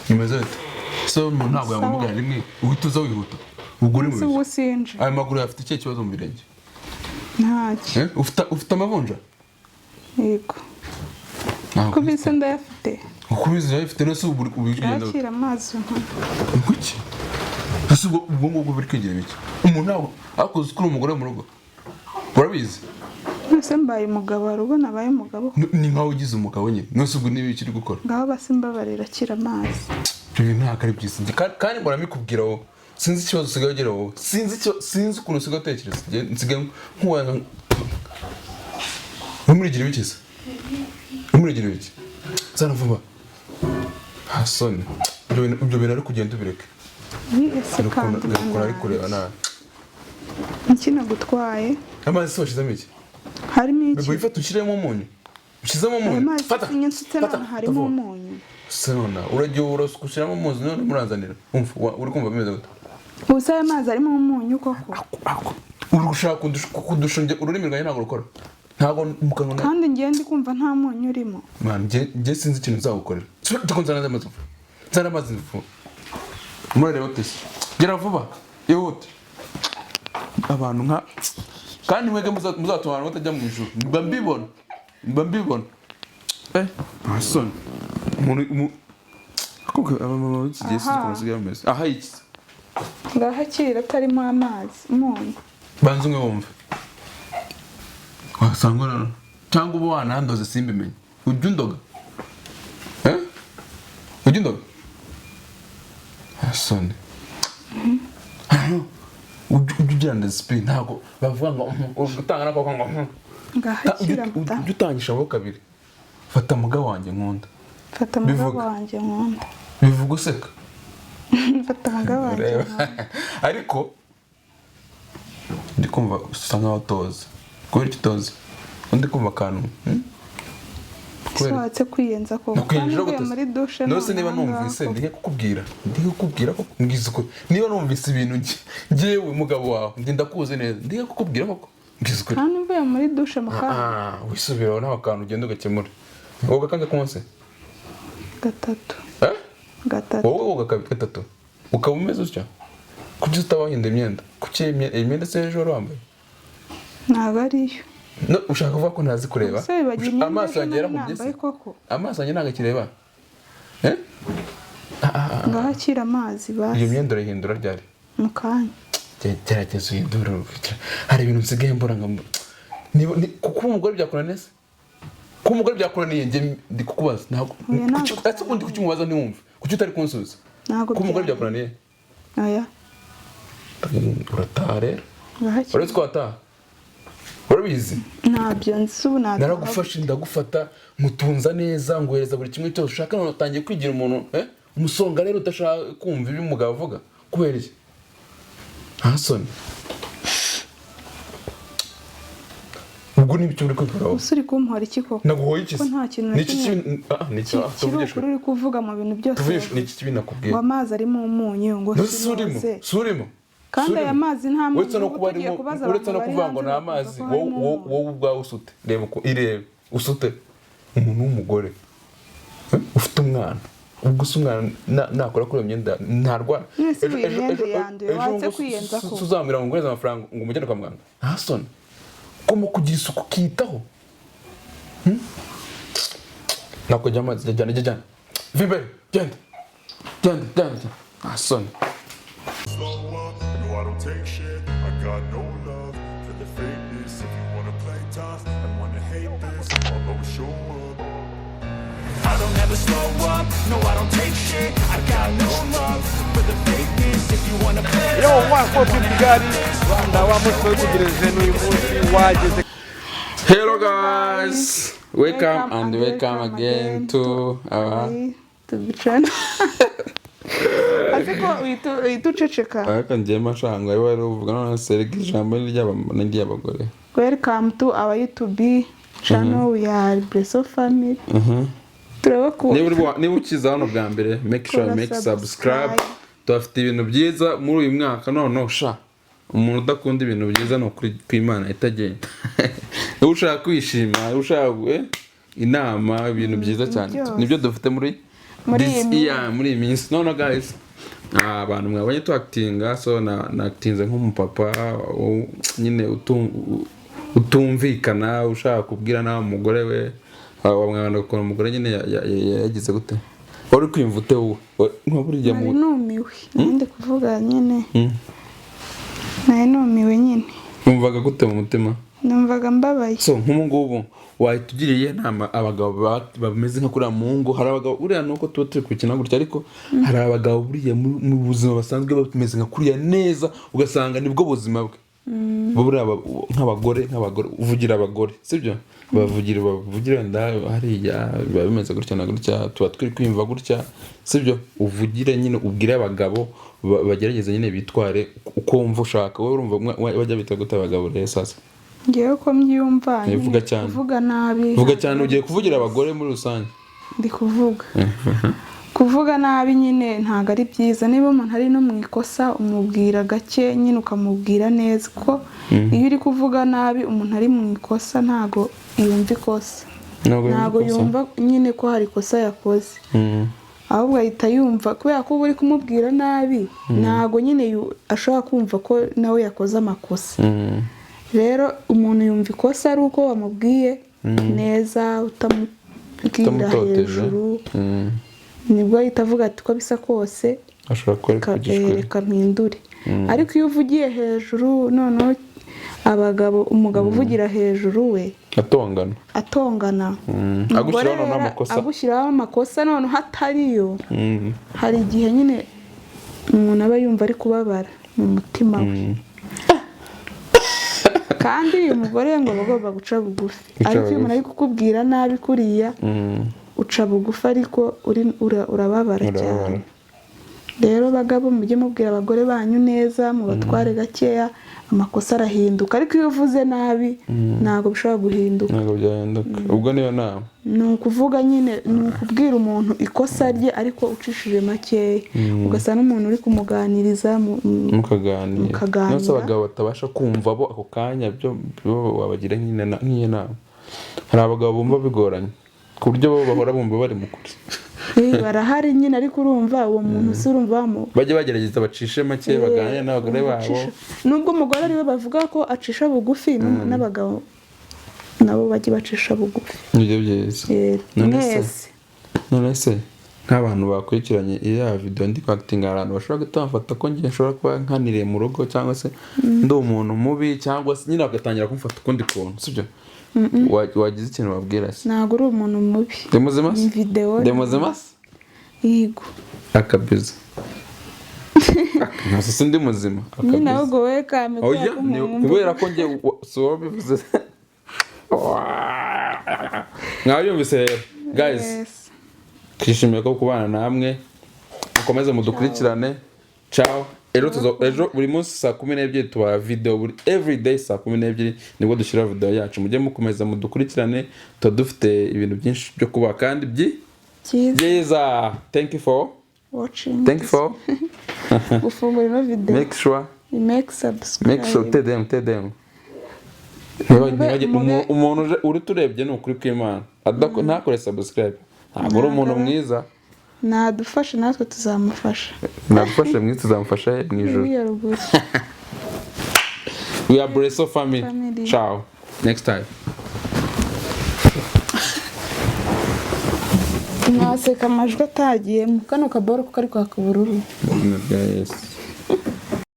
Nimeze ute? So ntabwo yamubwira rimwe uhita uza wihuta. Ubwo uri mu Se usinje. Ayo maguru afite iki kibazo mu birenge? Ntacyo. Ufite amavunja? Yego. Kubise ndayafite. Ukubize yafite no se ubigenda. Yakira amazi nka. Kuki? Ese ubwo ngubwo biri kwigira biki? Umuntu ntabwo akoze kuri umugore mu rugo. Urabizi? Nose mbaye umugabo warugo nabaye umugabo. Ni nkaho ugize umugabo nyine. Nose ubwo niba ikiri gukora. Ngaho basimbabarira akira amazi. Ibyo nta kari byiza. Kandi muramikubwira wowe. Sinzi ikibazo usigaye ugira wowe. Sinzi ukuntu usigaye utekereza. Nsigaye nk'uwanga. Umurigira ibiki se? Umurigira ibiki? Zana vuba. Hasoni. Ibyo bintu ari kugenda ubireke. Ni ese kandi ari kureba nabi. Ikina gutwaye. Amazi washizemo iki? Harimo iki? Bebo ifata ushyiremo umunyu. Ushyizemo umunyu. Fata. Fata. Harimo umunyu. Sona, uragiye uraskushyiramo umunyu none muranzanira. Umva, uri kumva bimeze gute? Usaye amazi arimo umunyu koko. Uri gushaka kudushunge ururimi rwawe ntabwo rukora. Ntabwo mukanwa. Kandi ngiye ndi kumva nta munyu urimo. Man, ngiye sinzi ikintu nzagukorera. Tukonzana amazi. Zana amazi mfu. Murareba utese. Gera vuba. Yihute. Abantu nka kandi mwege muzatubana batajya mu ijuru. Mba mbibona. Asoni. Umuntu kuko abamama bigiye sinzi meze. Aha iki. Ngaha kira atarimo amazi. Umunyu. Banze umwe wumva. Wasanga nano. Cyangwa ubu wanandoze simbimenye. Ujya undoga? Ujya undoga? Asoni. Ujya ndazispi ntago bavuga ngo gutanga nako ngo ngahakira utangisha abo kabiri. Fata mugabo wanjye nkunda. Fata mugabo wanjye nkunda. Bivuga useka. Fata mugabo wanjye. Ariko ndikumva usa nkaho toza. Kubera kitoza. Undi kumva kantu. Swatse kwiyenza ko. Nakwinjira muri douche nose niba numvise ndiye kukubwira ko ngize ko niba numvise ibintu ngiye umugabo wawe ndakuze neza ndiye kukubwira koko ngize ko kandi mvuye muri douche mukanya wisubiraho naho kantu ugenda ugakemura wowe gakanga konse gatatu wowe ugakabita gatatu ukaba umeze utya kuki utabahinda imyenda kuki imyenda se ejo wambaye ntabwo ariyo no ushaka kuvuga ko ntazi kureba amaso yanjye yarakubye amaso yanjye ntago kireba ngahakira amazi basi iyo myenda urahindura ryari mukanya gerageza uhindura hari ibintu nsigaye mbora ngo kuko umugore byakunaniye se kuko umugore byakunaniye njye ndi kukubaza ntabwo ati kundi kukimubaza ntiwumve kuki utari kunsubiza kuko umugore byakunaniye aya uratare uretse ko wataha urabizi ntabyo nzi ubu naragufashe ndagufata mutunza neza ngohereza buri kimwe cyose ushaka none utangiye kwigira umuntu umusonga rero udashaka kumva ibyo umugabo avuga kubera iki Hasoni ubwo ni bicyo uri kwikora usuri kumpora iki koko naguhoye iki ko nta kintu n'iki tuvugishwe uri kuvuga mu bintu byose tuvugishwe n'iki kibi nakubwiye amazi arimo umunyu ngo surimo kandi aya mazi nta muntu uretse no kuba arimo uretse no kuvuga ngo nta mazi wowe ubwawe usute reba uko irebe usute umuntu w'umugore ufite umwana ubwo se umwana nakora kuri iyo myenda ntarwara ejo tuzamira ngo ngureze amafaranga ngo umujyane kwa muganga Hasoni ugomba kugira isuku ukitaho ntabwo jya amazi jyana vibe genda Hasoni I don't take shit, I got no love for the fakeness. If you wanna play tough and wanna hate this, I'll always show up. I don't ever slow up, no I don't take shit. I got no love for the fakeness. If you wanna play tough, wako Kigali Rwanda wa musoro kugereze n'uyu munsi wageze. Hello guys, welcome again to our channel. Ariko uyituceceka ariko ngiye mashanga ari wari uvuga none serega ijambo n'ry'abagore. Welcome to our YouTube channel. We are Breso family. Niba ukiza hano bwa mbere make sure you make subscribe. Tufite ibintu byiza muri uyu mwaka none sha umuntu udakunda ibintu byiza no kuri kw'Imana itagenda. Ushaka kwishima ushaka inama ibintu byiza cyane nibyo dufite muri muri iyi minsi. muri iyi minsi none guys abantu mwabonye twakitinga so nakitinze nk'umupapa nyine utumvikana ushaka kubwira nawe umugore we wamwana gukora umugore nyine yagize gute wari kwimva ute wowe nk'aburiya mu numiwe ndi kuvuga nyine naye numiwe nyine numvaga gute mu mutima numvaga mbabaye so nk'ubu wahitugiriye inama abagabo bameze nka kuriya mu ngo hari abagabo uriya nuko tuba turi gukina gutya ariko hari abagabo buriya mu buzima basanzwe bameze nka kuriya neza ugasanga nibwo buzima bwe buriya nk'abagore uvugira abagore sibyo bavugira hariya biba bimeze gutya na gutya tuba turi kwimva gutya sibyo uvugire nyine ubwire abagabo bagerageze nyine bitware uko wumva ushaka wowe urumva bajya bita gute abagabo rero sasa ngewe ko mbyumva kuvuga nabi vuga cyane ugiye kuvugira abagore muri rusange ndi kuvuga nabi nyine ntago ari byiza niba umuntu ari no mu ikosa umubwira gake nyine ukamubwira neza ko iyo uri kuvuga nabi umuntu ari mu ikosa ntago yumva ikosa ntago yumva nyine ko hari ikosa yakoze ahubwo ahita yumva kubera ko uri kumubwira nabi ntago nyine ashobora kumva ko nawe yakoze amakosa rero umuntu yumva ikosa ari uko wamubwiye neza utamubwira hejuru nibwo ahita avuga ati ko bisa kose reka mpindure ariko iyo uvugiye hejuru noneho umugabo uvugira hejuru we atongana agushyiraho amakosa noneho atariyo hari igihe nyine umuntu aba yumva ari kubabara mu mutima we kandi uyu mugore ngo bagomba guca bugufi ariko iyo umuntu ari kukubwira nabi kuriya uca bugufi ariko urababara cyane rero bagabo mujye mubwira abagore banyu neza mubatware gakeya amakosa arahinduka ariko iyo uvuze nabi ntabwo bishobora guhinduka ntabwo byahinduka ubwo niyo nama ni ukuvuga nyine ni ukubwira umuntu ikosa rye ariko ucishije makeya ugasanga n'umuntu uri kumuganiriza mukaganira nose abagabo batabasha kumva bo ako kanya byo wabagira nk'iyo nama hari abagabo bumva bigoranye ku buryo bo bahora bumva bari mu kuri barahari nyine ariko urumva uwo muntu si urumva bajye bagerageza bacishe make baganire n'abagore babo nubwo umugore ariwe bavuga ko acisha bugufi n'abagabo nabo bajye bacisha bugufi nibyo byiza none se nk'abantu bakurikiranye iya video ndi kwakitinga abantu bashobora gutamfata ko ngiye nshobora kuba nkaniriye mu rugo cyangwa se ndi umuntu mubi cyangwa se nyine bagatangira kumfata ukundi kuntu sibyo wagize ikintu babwira se ntabwo uri umuntu mubi demuzimasi yego akabiza nasa sindi muzima nyine ahubwo we kame kubera ko ngiye so bivuze mwayumvise rero guys twishimiye ko kubana namwe mukomeze mudukurikirane ciao ejo buri munsi saa 12 tuba video buri everyday saa 12 nibwo dushyira video yacu mujye mukomeza mudukurikirane dufite ibintu byinshi byo kuba kandi byiza thank you for watching ufungura ino video make sure tell them umuntu uri turebye ni ukuri kw'Imana ntakore subscribe ntabwo uri umuntu mwiza nadufashe natwe tuzamufasha nadufashe mwiza tuzamufasha mu ijuru we are Breso family ciao next time naseka amajwi atagiye mu kano kaboro kuko ari kwa kabururu yes